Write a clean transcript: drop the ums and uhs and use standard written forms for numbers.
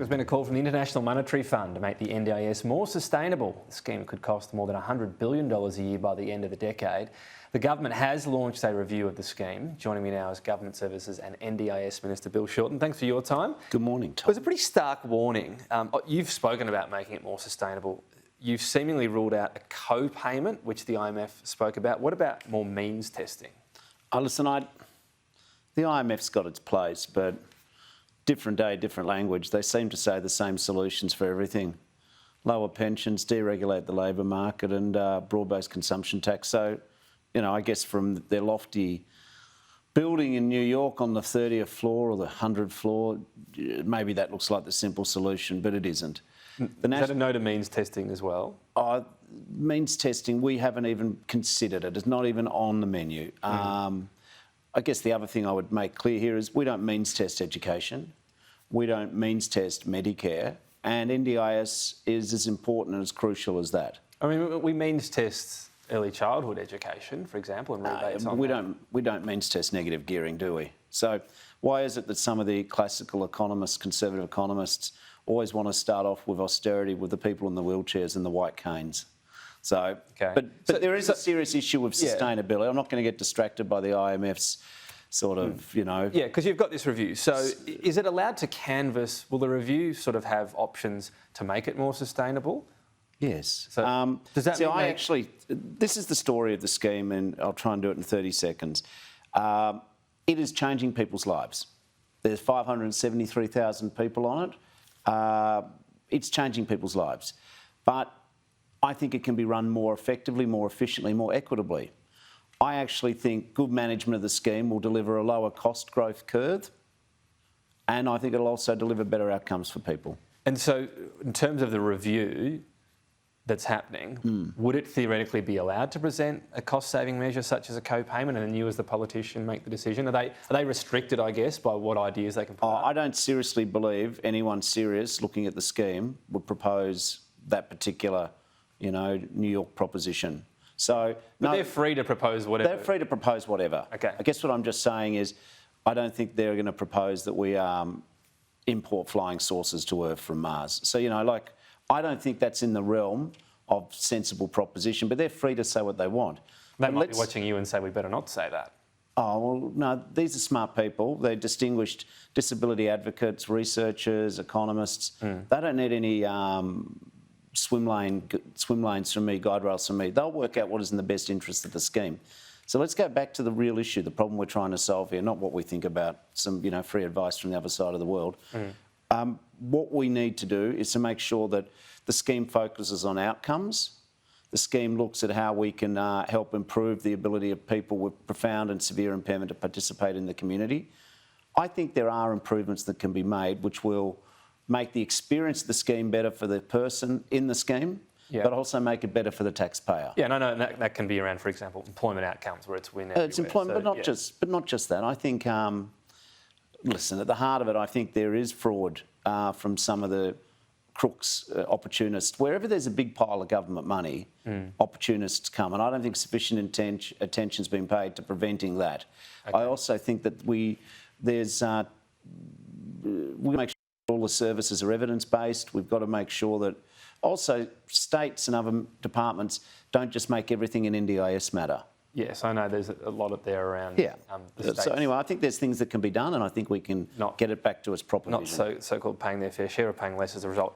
There's been a call from the International Monetary Fund to make the NDIS more sustainable. The scheme could cost more than $100 billion a year by the end of the decade. The government has launched a review of the scheme. Joining me now is Government Services and NDIS Minister Bill Shorten. Thanks for your time. Good morning, Tom. It was a pretty stark warning. You've spoken about making it more sustainable. You've seemingly ruled out a co-payment, which the IMF spoke about. What about more means testing? Listen, the IMF's got its place, but different day, different language. They seem to say the same solutions for everything. Lower pensions, deregulate the labour market and broad-based consumption tax. So, you know, I guess from their lofty building in New York on the 30th floor or the 100th floor, maybe that looks like the simple solution, but it isn't. Is that a no to means testing as well? Means testing, we haven't even considered it. It's not even on the menu. I guess the other thing I would make clear here is we don't means test education. We don't means test Medicare. And NDIS is as important and as crucial as that. I mean, we means test early childhood education, for example, and rebates on that. We don't means test negative gearing, do we? So why is it that some of the classical economists, conservative economists, always want to start off with austerity with the people in the wheelchairs and the white canes? So, okay. but there is a serious issue of sustainability. I'm not going to get distracted by the IMF's sort of, you know... Yeah, because you've got this review. So is it allowed to canvass? Will the review sort of have options to make it more sustainable? Yes. So does that mean this is the story of the scheme, and I'll try and do it in 30 seconds. It is changing people's lives. There's 573,000 people on it. It's changing people's lives. But I think it can be run more effectively, more efficiently, more equitably. I actually think good management of the scheme will deliver a lower cost growth curve, and I think it'll also deliver better outcomes for people. And so in terms of the review that's happening, would it theoretically be allowed to present a cost-saving measure such as a co-payment, and then you as the politician make the decision? Are they restricted, I guess, by what ideas they can put up? I don't seriously believe anyone serious looking at the scheme would propose that particular, you know, New York proposition. So, but they're free to propose whatever. They're free to propose whatever. Okay. I guess what I'm just saying is I don't think they're going to propose that we import flying saucers to Earth from Mars. So, you know, like, I don't think that's in the realm of sensible proposition, but they're free to say what they want. They might be watching you and say, we better not say that. Oh, well, no, these are smart people. They're distinguished disability advocates, researchers, economists. They don't need any swim lanes from me, guide rails from me. They'll work out what is in the best interest of the scheme. So let's go back to the real issue, the problem we're trying to solve here, not what we think about some, you know, free advice from the other side of the world. What we need to do is to make sure that the scheme focuses on outcomes. The scheme looks at how we can help improve the ability of people with profound and severe impairment to participate in the community. I think there are improvements that can be made which will make the experience of the scheme better for the person in the scheme, but also make it better for the taxpayer. Yeah, no, that can be around, for example, employment outcomes where it's win everywhere. It's employment, so, but not just that. I think, listen, at the heart of it, I think there is fraud from some of the crooks, opportunists. Wherever there's a big pile of government money, opportunists come, and I don't think sufficient attention's been paid to preventing that. Okay. I also think that we make sure all the services are evidence-based. We've got to make sure that also states and other departments don't just make everything an NDIS matter. Yes, I know there's a lot up there around the states. So anyway, I think there's things that can be done, and I think we can get it back to its proper vision. Not so-called paying their fair share or paying less as a result.